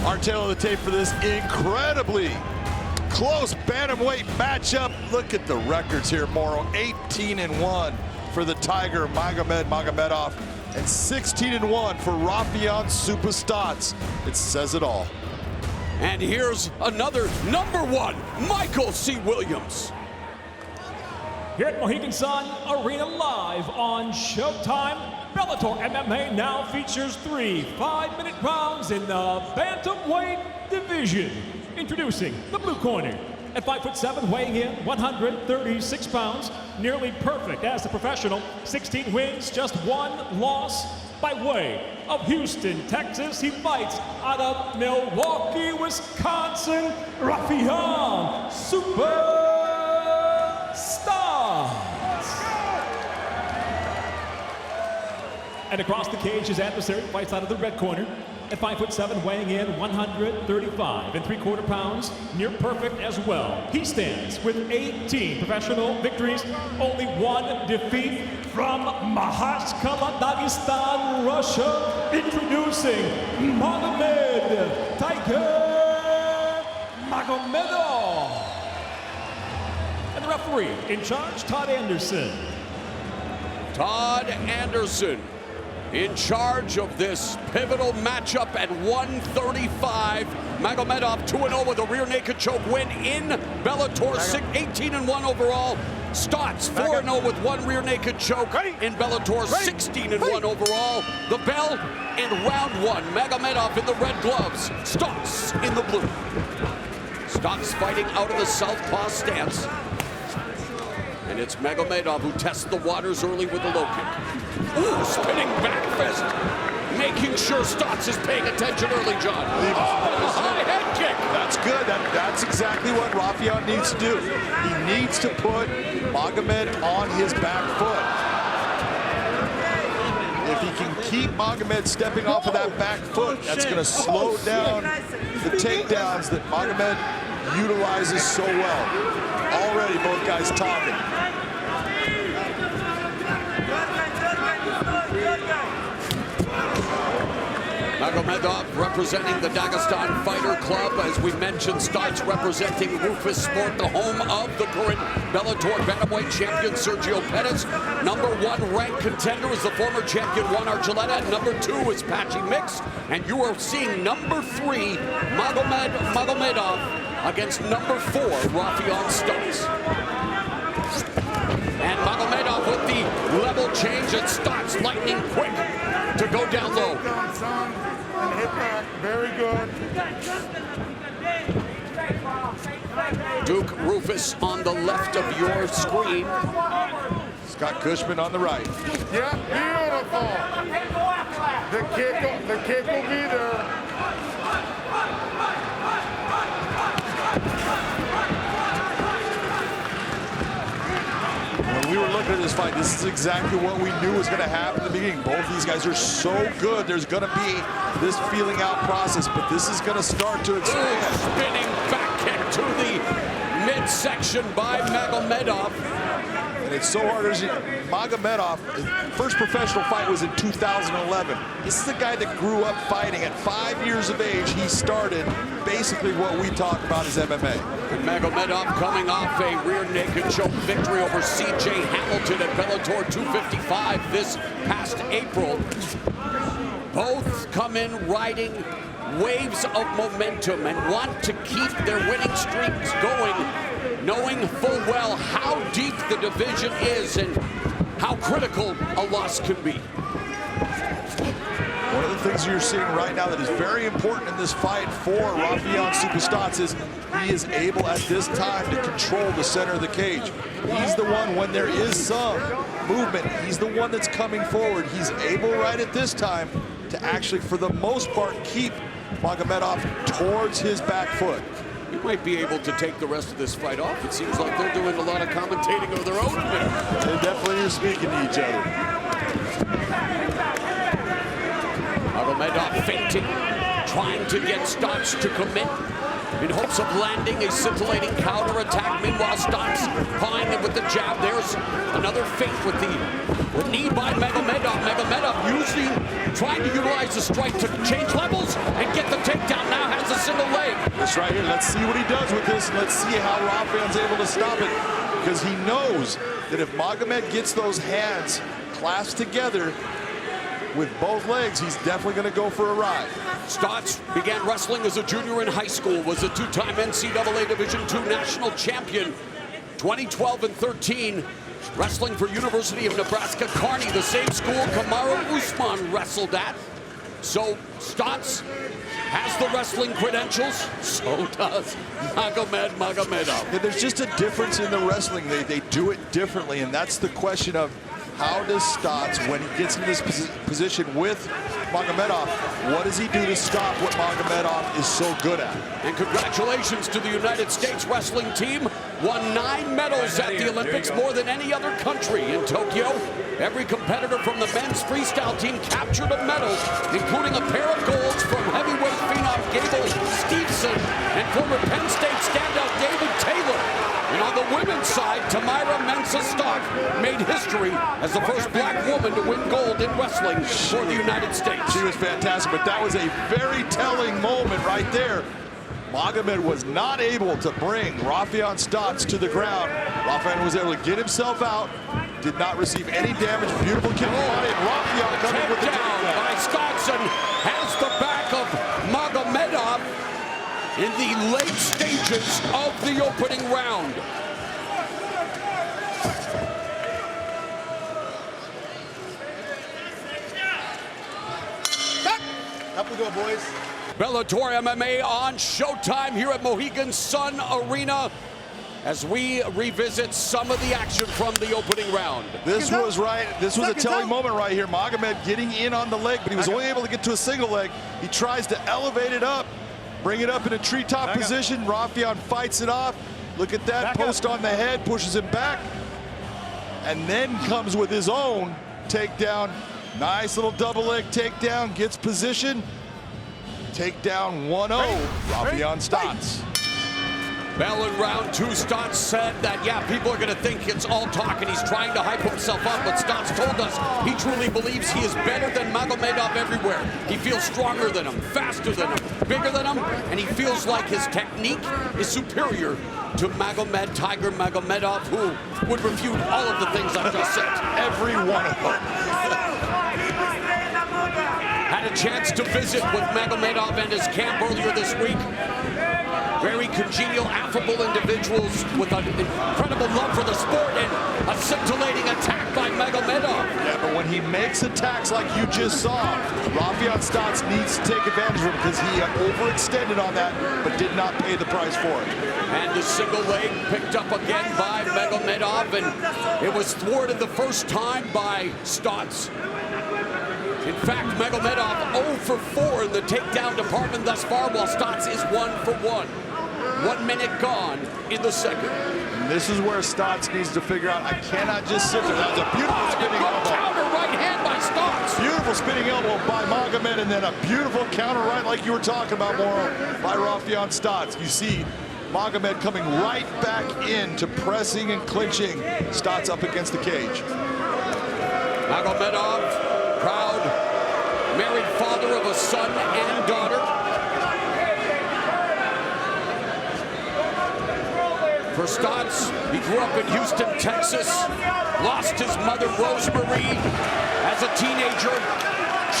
Our tail of the tape for this incredibly close bantamweight matchup. Look at the records here, Moro. 18-1 for the Tiger, Magomedov, and 16-1 for Raufeon Super Stots. It says it all. And here's another #1, Michael C. Williams. Here at Mohegan Sun Arena live on Showtime, Bellator MMA now features 3 5-minute rounds in the bantamweight division. Introducing the blue corner. At 5'7", weighing in 136 pounds, nearly perfect as a professional, 16 wins, just 1 loss. By way of Houston, Texas, he fights out of Milwaukee, Wisconsin, Raufeon Super Stots. And across the cage, his adversary fights out of the red corner. At 5'7", weighing in 135 pounds, near perfect as well. He stands with 18 professional victories, only 1 defeat from Mahachkala, Dagestan, Russia. Introducing Magomed, Tiger Magomedov. And the referee in charge, Todd Anderson. Todd Anderson in charge of this pivotal matchup at 135. Magomedov 2-0 with a rear naked choke win in Bellator, 18-1 overall. Stots 4-0 with 1 rear naked choke in Bellator, 16-1 overall. The bell in round 1. Magomedov in the red gloves, Stots in the blue. Stots fighting out of the southpaw stance. And it's Magomedov who tests the waters early with the low kick. Ooh, spinning back fist. Making sure Stots is paying attention early, John. Oh, high head kick. That's good. That's exactly what Raufeon needs to do. He needs to put Magomed on his back foot. If he can keep Magomed stepping off of that back foot, that's going to slow down the takedowns that Magomed utilizes so well. Already both guys talking. Magomedov representing the Dagestan Fighter Club. As we mentioned, Stots representing Rufus Sport, the home of the current Bellator bantamweight champion Sergio Pettis. #1 ranked contender is the former champion Juan Archuleta. And #2 is Patchy Mix. And you are seeing #3 Magomedov against #4 Raufeon Stots. And Magomedov with the level change, and Stots lightning quick to go down low. Hit back, very good. Duke Rufus on the left of your screen. Scott Cushman on the right. Yeah, beautiful. The kick will be there. When we were looking at this fight, this is exactly what we knew was going to happen in the beginning. Both these guys are so good. There's going to be this feeling out process, but this is going to start to expand. Spinning back kick to the midsection by Magomedov. And it's so hard. Magomedov, his first professional fight was in 2011. This is a guy that grew up fighting. At 5 years of age, he started basically what we talk about as MMA. And Magomedov coming off a rear naked choke victory over C.J. Hamilton at Bellator 255 this past April. Both come in riding waves of momentum and want to keep their winning streaks going, knowing full well how deep the division is and how critical a loss could be. One of the things you're seeing right now that is very important in this fight for Raufeon Super Stots is he is able at this time to control the center of the cage. He's the one, when there is some movement, he's the one that's coming forward. He's able right at this time to actually, for the most part, keep Magomedov towards his back foot. You might be able to take the rest of this fight off. It seems like they're doing a lot of commentating of their own. They definitely are speaking to each other. Magomedov feinting, trying to get Stots to commit in hopes of landing a scintillating counterattack. Meanwhile, Stots pawing him with the jab. There's another feint with the knee by Magomedov. Magomedov trying to utilize the strike to change levels and get the takedown. Now has honest right here. Let's see what he does with this. Let's see how Raufeon's able to stop it, because he knows that if Magomed gets those hands clasped together with both legs, he's definitely going to go for a ride. Stots began wrestling as a junior in high school, was a two-time NCAA Division II national champion, 2012 and 13, wrestling for University of Nebraska Kearney, the same school Kamaru Usman wrestled at. So Stots has the wrestling credentials, so does Magomedov. Yeah, there's just a difference in the wrestling. They do it differently, and that's the question of how does Stots, when he gets in this position with Magomedov, what does he do to stop what Magomedov is so good at? And congratulations to the United States wrestling team. Won 9 medals at the Olympics, more than any other country in Tokyo. Every competitor from the men's freestyle team captured a medal, including a pair of golds from heavyweight phenom Gable Steveson and former Penn State standout David Taylor. And on the women's side, Tamyra Mensah-Stock made history as the first black woman to win gold in wrestling for the United States. She was fantastic, but that was a very telling moment right there. Magomed was not able to bring Raufeon Stots to the ground. Raufeon was able to get himself out, did not receive any damage. Beautiful kick body, and Raufeon coming with the takedown by Stotson has the back of Magomedov in the late stages of the opening round. Up we go, boys. Bellator MMA on Showtime here at Mohegan Sun Arena as we revisit some of the action from the opening round. This was a telling moment right here. Magomed getting in on the leg, but he was only able to get to a single leg. He tries to elevate it up, bring it up in a treetop position. Raufeon fights it off. Look at that post on the head, pushes him back, and then comes with his own takedown. Nice little double leg takedown, gets position. Takedown 1-0, Raufeon Stots. Bell in round 2, Stots said that, yeah, people are going to think it's all talk and he's trying to hype himself up, but Stots told us he truly believes he is better than Magomedov everywhere. He feels stronger than him, faster than him, bigger than him, and he feels like his technique is superior to Magomed Tiger Magomedov, who would refute all of the things I've just said. Every one of them. Had a chance to visit with Magomedov and his camp earlier this week. Very congenial, affable individuals with an incredible love for the sport and a scintillating attack by Magomedov. Yeah, but when he makes attacks like you just saw, Raufeon Stots needs to take advantage of him because he overextended on that but did not pay the price for it. And the single leg picked up again by Magomedov, and it was thwarted the first time by Stots. In fact, Magomedov 0 for 4 in the takedown department thus far, while Stots is 1 for 1. 1 minute gone in the second. And this is where Stots needs to figure out, I cannot just sit there. That was a beautiful spinning elbow. Counter right hand by Stots. Beautiful spinning elbow by Magomed, and then a beautiful counter right like you were talking about, Moro, by Raufeon Stots. You see Magomed coming right back into pressing and clinching Stots up against the cage. Magomedov, proud married father of a son and daughter. For Stots, he grew up in Houston, Texas, lost his mother, Rosemary, as a teenager,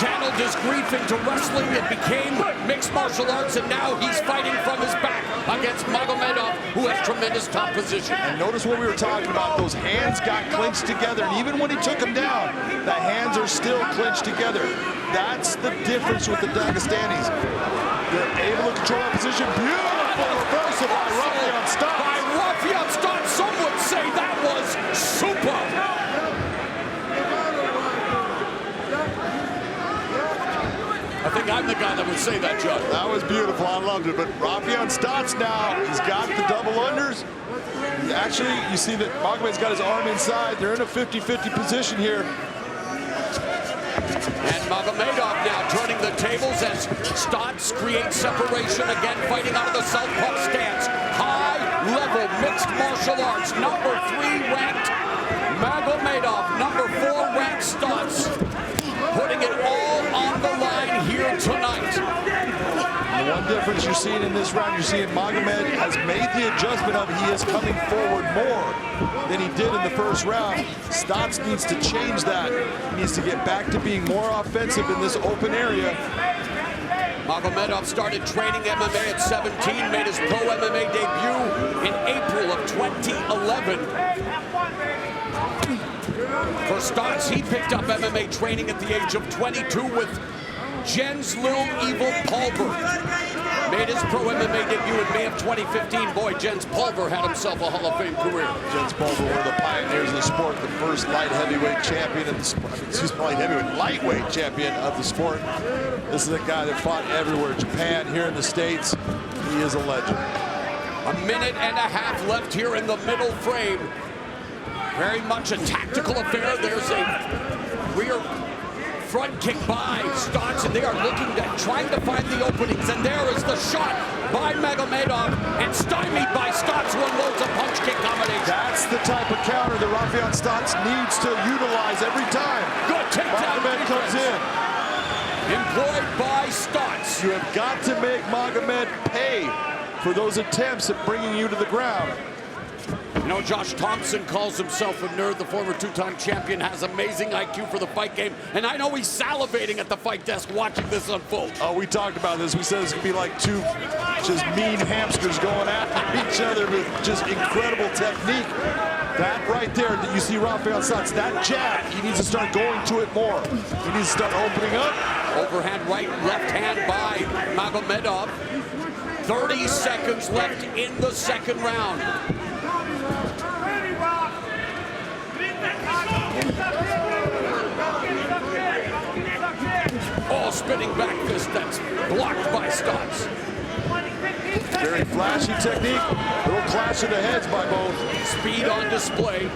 channeled his grief into wrestling and became mixed martial arts, and now he's fighting from his back against Magomedov, who has tremendous top position. And notice what we were talking about, those hands got clinched together, and even when he took him down, the hands are still clinched together. That's the difference with the Dagestanis. They're able to control that position. Beautiful reversal by Raufeon Stots. By Raufeon Stots, some would say that was super. I think I'm the guy that would say that, Judd. That was beautiful. I loved it. But Raufeon Stots now, he's got the double unders. Actually, you see that Magomed's got his arm inside. They're in a 50-50 position here. And Magomedov now turning the tables as Stots creates separation, again fighting out of the southpaw stance. High-level mixed martial arts. Number 3 ranked Magomedov, number 4 ranked Stots, putting it all on the line here tonight. The One difference you're seeing in this round, you're seeing Magomed has made the adjustment of he is coming forward more than he did in the first round. Stots needs to change that. He needs to get back to being more offensive in this open area. Magomedov started training MMA at 17, made his pro MMA debut in April of 2011. For Stots, he picked up MMA training at the age of 22 with Jens Lil Evil Pulver. Made his pro MMA debut in May of 2015. Boy, Jens Pulver had himself a Hall of Fame career. Jens Pulver, one of the pioneers of the sport, the first light heavyweight champion of the sport. Lightweight champion of the sport. This is a guy that fought everywhere. Japan, here in the States. He is a legend. A minute and a half left here in the middle frame. Very much a tactical affair. There's a rear front kick by Stots, and they are looking at trying to find the openings. And there is the shot by Magomedov, and stymied by Stots, who unloads a punch kick combination. That's the type of counter that Raufeon Stots needs to utilize every time. Good takedown. Magomed comes in. Employed by Stots. You have got to make Magomed pay for those attempts at bringing you to the ground. You know, Josh Thompson calls himself a nerd. The former two-time champion has amazing IQ for the fight game. And I know he's salivating at the fight desk watching this unfold. Oh, we talked about this. We said it's going to be like two just mean hamsters going after each other with just incredible technique. That right there that you see Raufeon Stots, that jab, he needs to start going to it more. He needs to start opening up. Overhand right, left hand by Magomedov. 30 seconds left in the second round. Oh, spinning back fist that's blocked by Stots. Very flashy technique. Little clash of the heads by both. Speed on display.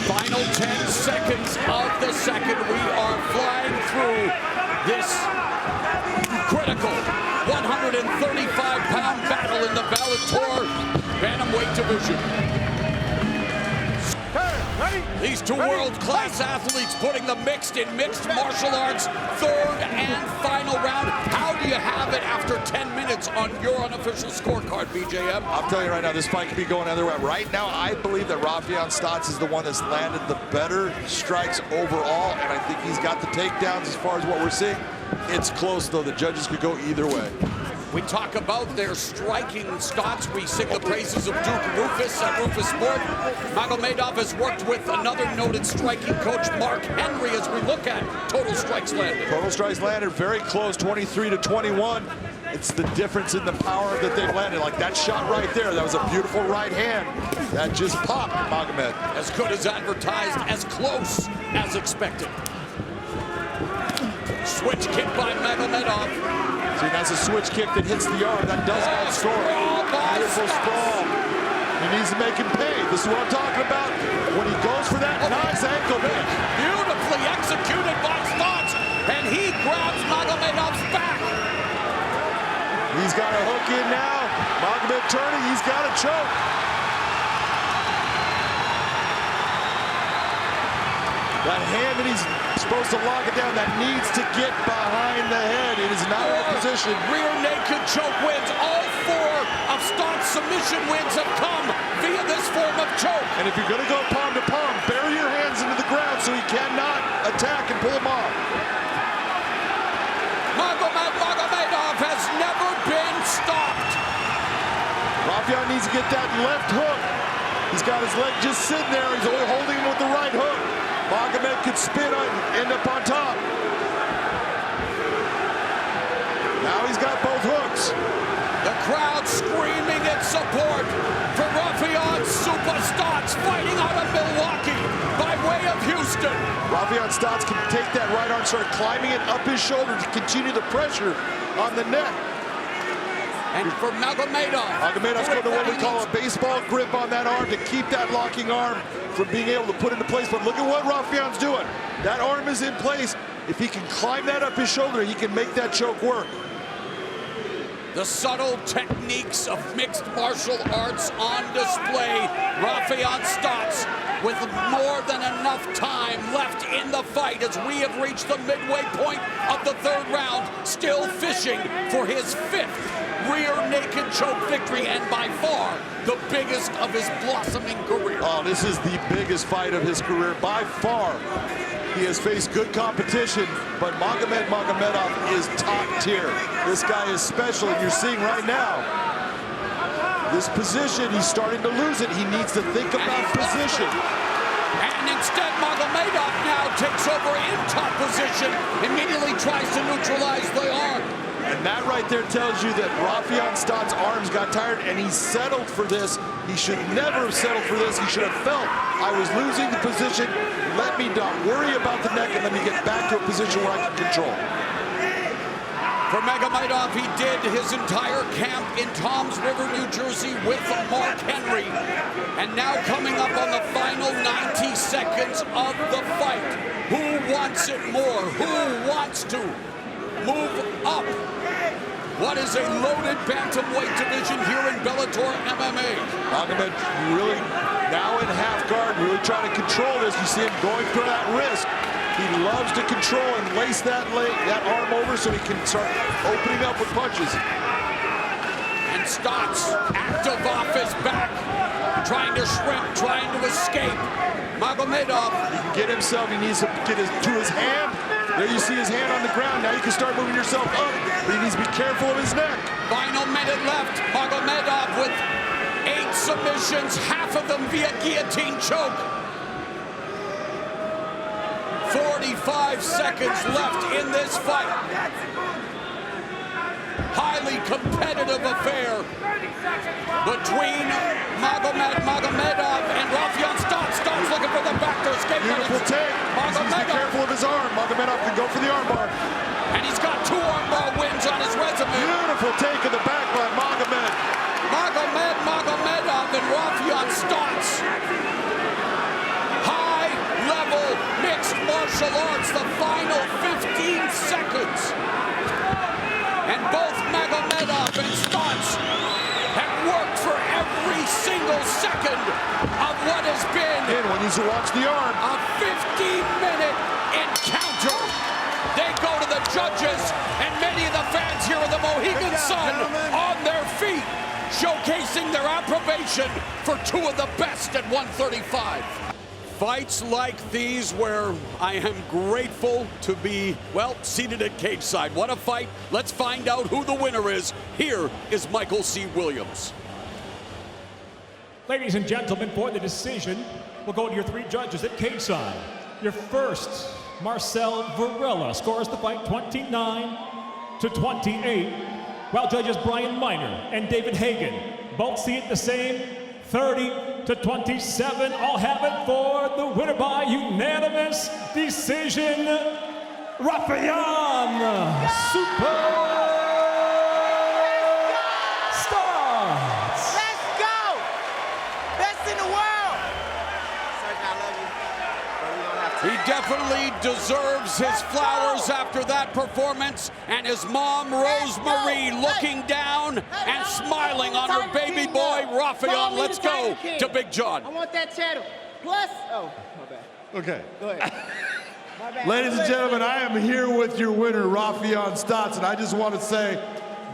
Final 10 seconds of the second. We are flying through this critical 135-pound battle in the Bellator bantamweight division. These two world-class athletes putting the mixed martial arts third and final round. How do you have it after 10 minutes on your unofficial scorecard, BJM? I'm telling you right now, this fight could be going either way. Right now, I believe that Raufeon Stots is the one that's landed the better strikes overall, and I think he's got the takedowns as far as what we're seeing. It's close, though. The judges could go either way. We talk about their striking Stots. We sing the praises of Duke Rufus at Rufus Sport. Magomedov has worked with another noted striking coach, Mark Henry, as we look at total strikes landed. Total strikes landed very close, 23-21. It's the difference in the power that they've landed. Like that shot right there, that was a beautiful right hand. That just popped Magomed. As good as advertised, as close as expected. Switch kick by Magomedov. See, that's a switch kick that hits the arm. That does not score. Beautiful sprawl. He needs to make him pay. This is what I'm talking about. When he goes for that nice ankle pick. Beautifully executed by Stots, and he grabs Magomedov's back. He's got a hook in now. Magomed turning. He's got a choke. That hand that he's supposed to lock it down, that needs to get behind the head. It is not in a position. Rear naked choke wins. All four of Stots' submission wins have come via this form of choke. And if you're going to go palm to palm, bury your hands into the ground so he cannot attack and pull them off. Magomedov has never been stopped. Raufeon needs to get that left hook. He's got his leg just sitting there. He's only holding him with the right hook. Magomed could spin on, end up on top. Now he's got both hooks. The crowd screaming in support for Raufeon Super Stots, fighting out of Milwaukee by way of Houston. Raufeon Stots can take that right arm, start climbing it up his shoulder to continue the pressure on the neck. And for Magomedov's going to what we call a baseball grip on that arm to keep that locking arm from being able to put into place. But look at what Raufeon's doing. That arm is in place. If he can climb that up his shoulder, he can make that choke work. The subtle techniques of mixed martial arts on display. Raufeon Stots with more than enough time left in the fight as we have reached the midway point of the third round, still fishing for his 5th rear naked choke victory, and by far the biggest of his blossoming career. Oh, this is the biggest fight of his career by far. He has faced good competition, but Magomedov is top tier. This guy is special, and you're seeing right now, this position, he's starting to lose it. He needs to think about position. And instead, Magomedov now takes over in top position, immediately tries to neutralize the arm. And that right there tells you that Raufeon Stots' arms got tired, and he settled for this. He should never have settled for this. He should have felt, I was losing the position. Let me not worry about the neck, and let me get back to a position where I can control. For Magomedov, he did his entire camp in Toms River, New Jersey with Mark Henry. And now coming up on the final 90 seconds of the fight. Who wants it more? Who wants to move up? What is a loaded bantamweight division here in Bellator MMA? Magomed really now in half guard, really trying to control this. You see him going for that wrist. He loves to control and lace that arm over so he can start opening up with punches. And Stots active off his back, trying to shrimp, trying to escape. Magomedov, he can get himself, he needs to get to his hand. There you see his hand on the ground. Now you can start moving yourself up, but he needs to be careful of his neck. Final minute left. Magomedov with 8 submissions, half of them via guillotine choke. 45 seconds left in this fight. Highly competitive affair between Magomedov and Raufeon Stots. Stots looking for the back to escape. Beautiful take. Be careful of his arm. Magomedov can go for the armbar. And he's got 2 armbar wins on his resume. Beautiful take in the back by Magomed. Magomedov and Raufeon Stots. High-level mixed martial arts, the final 15 seconds. And both Magomedov and Stots have worked for every single second of what has been One needs to watch the arm. a 15-minute encounter. They go to the judges, and many of the fans here in the Mohegan Sun on their feet, showcasing their approbation for 2 of the best at 135. Fights like these where I am grateful to be, well, seated at cage side. What a fight. Let's find out who the winner is. Here is Michael C. Williams. Ladies and gentlemen, for the decision, we'll go to your 3 judges at cage side. Your first, Marcel Varela, scores the fight 29-28, while judges Brian Miner and David Hagan both see it the same, 30-27. I'll have it for the winner by unanimous decision, Raufeon Stots. Let's go! Best in the world! Sergeant, I love you. But we don't have to. He definitely deserves his flowers after that performance, and his mom, Rosemary, looking down and smiling on her baby boy, Raufeon. Let's go to Big John. I want that channel. Plus, oh, my bad. Okay. Go ahead. My bad. Ladies and gentlemen, I am here with your winner, Raufeon Stots, and I just want to say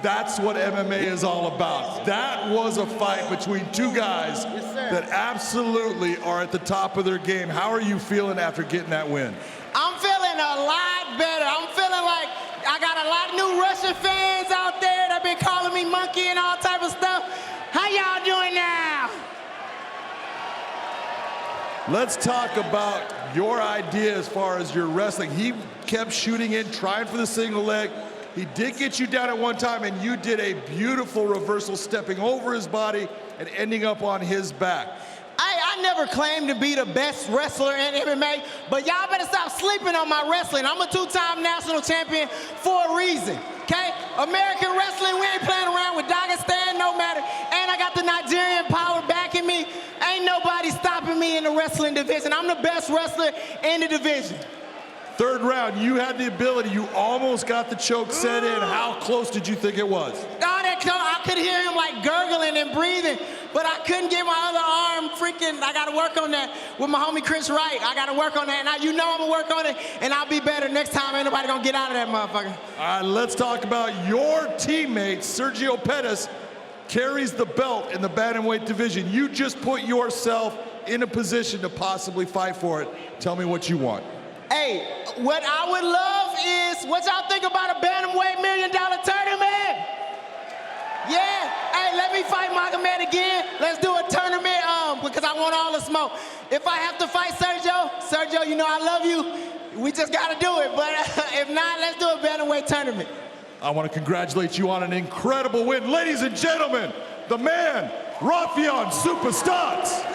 that's what MMA is all about. That was a fight between 2 guys that absolutely are at the top of their game. How are you feeling after getting that win? I'm feeling a lot better. I'm feeling like I got a lot of new Russian fans out there that been calling me monkey and all type of stuff. How y'all doing now? Let's talk about your idea as far as your wrestling. He kept shooting in, trying for the single leg. He did get you down at one time, and you did a beautiful reversal, stepping over his body and ending up on his back. I never claimed to be the best wrestler in MMA, but y'all better stop sleeping on my wrestling. I'm a 2-time national champion for a reason, okay? American wrestling, we ain't playing around with Dagestan, no matter. And I got the Nigerian power backing me. Ain't nobody stopping me in the wrestling division. I'm the best wrestler in the division. Third round, you had the ability. You almost got the choke set in. How close did you think it was? Oh, that y'all could hear him like gurgling and breathing, but I couldn't get my other arm freaking, I gotta work on that with my homie Chris Wright. I gotta work on that, and you know I'm gonna work on it, and I'll be better next time. Ain't nobody gonna get out of that motherfucker. All right, let's talk about your teammate, Sergio Pettis, carries the belt in the bantamweight division. You just put yourself in a position to possibly fight for it. Tell me what you want. Hey, what I would love is, what y'all think about a bantamweight $1 million tournament? Yeah, hey, let me fight Magomed again. Let's do a tournament because I want all the smoke. If I have to fight Sergio, you know I love you. We just gotta do it, but if not, let's do a bantamweight tournament. I want to congratulate you on an incredible win. Ladies and gentlemen, the man, Raufeon Stots.